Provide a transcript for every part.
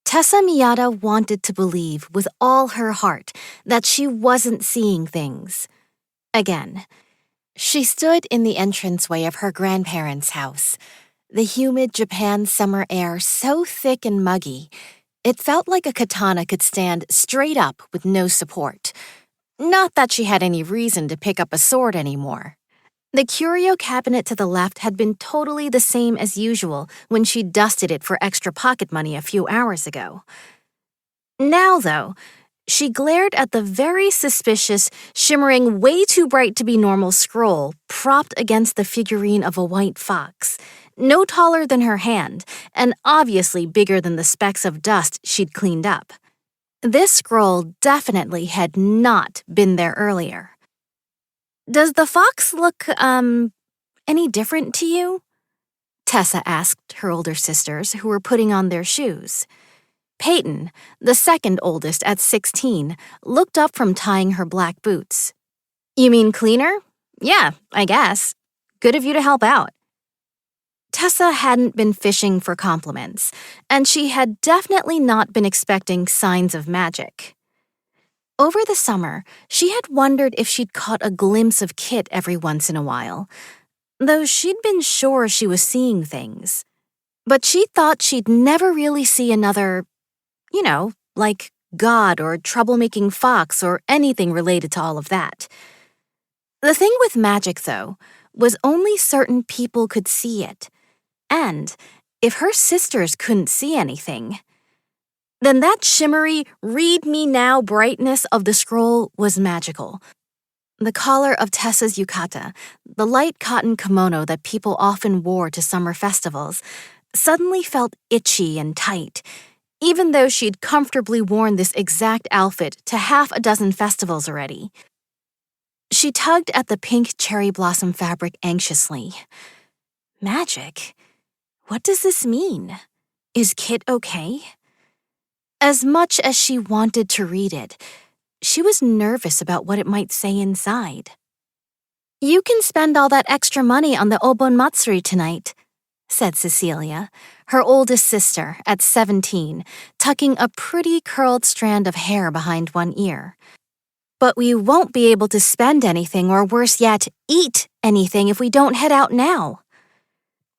Tessa Miyata wanted to believe with all her heart that she wasn't seeing things. Again, she stood in the entranceway of her grandparents' house, the humid Japan summer air so thick and muggy, it felt like a katana could stand straight up with no support. Not that she had any reason to pick up a sword anymore. The curio cabinet to the left had been totally the same as usual when she dusted it for extra pocket money a few hours ago. Now, though, she glared at the very suspicious, shimmering way too bright to be normal scroll propped against the figurine of a white fox, no taller than her hand, and obviously bigger than the specks of dust she'd cleaned up. This scroll definitely had not been there earlier. "Does the fox look, any different to you?" Tessa asked her older sisters, who were putting on their shoes. Peyton, the second oldest at 16, looked up from tying her black boots. "You mean cleaner? Yeah, I guess. Good of you to help out." Tessa hadn't been fishing for compliments, and she had definitely not been expecting signs of magic. Over the summer, she had wondered if she'd caught a glimpse of Kit every once in a while, though she'd been sure she was seeing things. But she thought she'd never really see another, like God or troublemaking fox or anything related to all of that. The thing with magic, though, was only certain people could see it. And if her sisters couldn't see anything, then that shimmery, read-me-now brightness of the scroll was magical. The collar of Tessa's yukata, the light cotton kimono that people often wore to summer festivals, suddenly felt itchy and tight, even though she'd comfortably worn this exact outfit to half a dozen festivals already. She tugged at the pink cherry blossom fabric anxiously. Magic? What does this mean? Is Kit okay? As much as she wanted to read it, she was nervous about what it might say inside. "You can spend all that extra money on the Obon Matsuri tonight," said Cecilia, her oldest sister at 17, tucking a pretty curled strand of hair behind one ear. "But we won't be able to spend anything, or worse yet, eat anything if we don't head out now."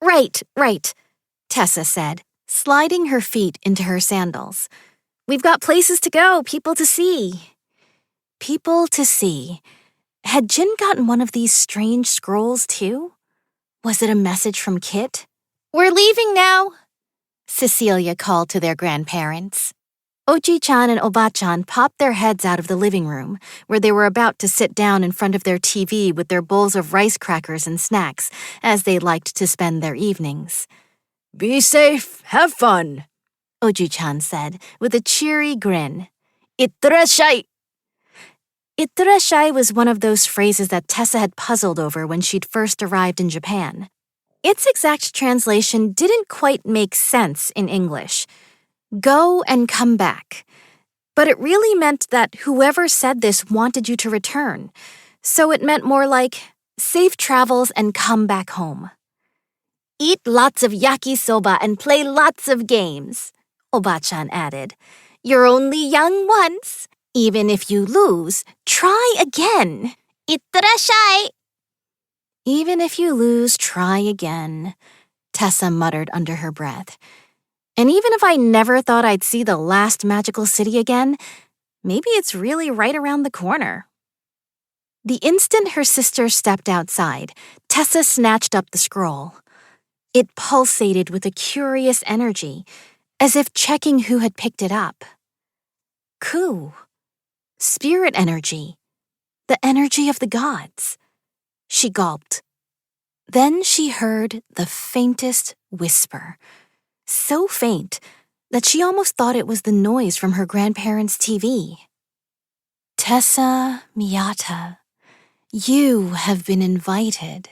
Right, Tessa said, sliding her feet into her sandals. "We've got places to go, people to see." People to see. Had Jin gotten one of these strange scrolls too? Was it a message from Kit? "We're leaving now," Cecilia called to their grandparents. Oji-chan and Oba-chan popped their heads out of the living room, where they were about to sit down in front of their TV with their bowls of rice crackers and snacks, as they liked to spend their evenings. "Be safe, have fun," Oji-chan said, with a cheery grin. "Itterashai!" Itterashai was one of those phrases that Tessa had puzzled over when she'd first arrived in Japan. Its exact translation didn't quite make sense in English. Go and come back. But it really meant that whoever said this wanted you to return, so it meant more like, safe travels and come back home. "Eat lots of yakisoba and play lots of games," Oba-chan added. "You're only young once. Even if you lose, try again. Itterashai!" "Even if you lose, try again," Tessa muttered under her breath. "And even if I never thought I'd see the last magical city again, maybe it's really right around the corner." The instant her sister stepped outside, Tessa snatched up the scroll. It pulsated with a curious energy, as if checking who had picked it up. Ku. Spirit energy. The energy of the gods. She gulped. Then she heard the faintest whisper, so faint that she almost thought it was the noise from her grandparents' TV. "Tessa Miyata, you have been invited."